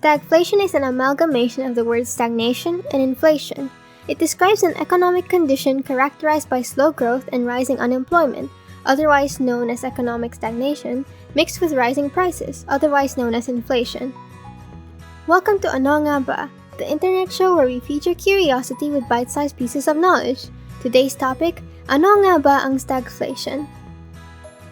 Stagflation is an amalgamation of the words stagnation and inflation. It describes an economic condition characterized by slow growth and rising unemployment, otherwise known as economic stagnation, mixed with rising prices, otherwise known as inflation. Welcome to Ano Nga Ba, the internet show where we feature curiosity with bite-sized pieces of knowledge. Today's topic, Ano Nga Ba ang Stagflation?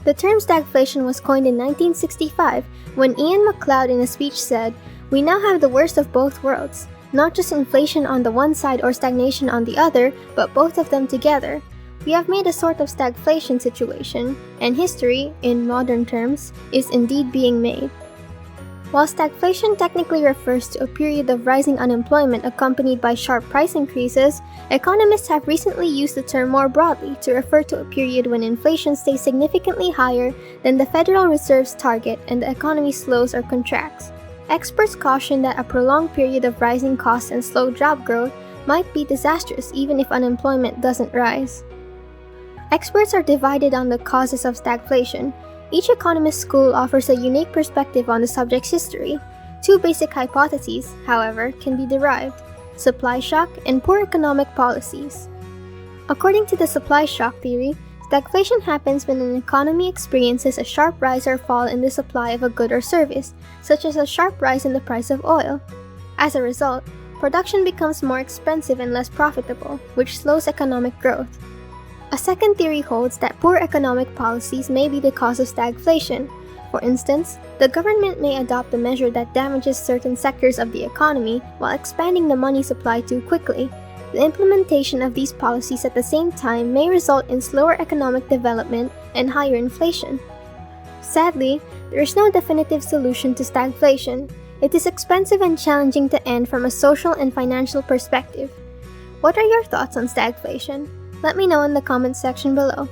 The term stagflation was coined in 1965 when Iain Macleod in a speech said, "We now have the worst of both worlds, not just inflation on the one side or stagnation on the other, but both of them together. We have made a sort of stagflation situation, and history, in modern terms, is indeed being made." While stagflation technically refers to a period of rising unemployment accompanied by sharp price increases, economists have recently used the term more broadly to refer to a period when inflation stays significantly higher than the Federal Reserve's target and the economy slows or contracts. Experts caution that a prolonged period of rising costs and slow job growth might be disastrous even if unemployment doesn't rise. Experts are divided on the causes of stagflation. Each economist school offers a unique perspective on the subject's history. Two basic hypotheses, however, can be derived: supply shock and poor economic policies. According to the supply shock theory, stagflation happens when an economy experiences a sharp rise or fall in the supply of a good or service, such as a sharp rise in the price of oil. As a result, production becomes more expensive and less profitable, which slows economic growth. A second theory holds that poor economic policies may be the cause of stagflation. For instance, the government may adopt a measure that damages certain sectors of the economy while expanding the money supply too quickly. The implementation of these policies at the same time may result in slower economic development and higher inflation. Sadly, there is no definitive solution to stagflation. It is expensive and challenging to end from a social and financial perspective. What are your thoughts on stagflation? Let me know in the comments section below.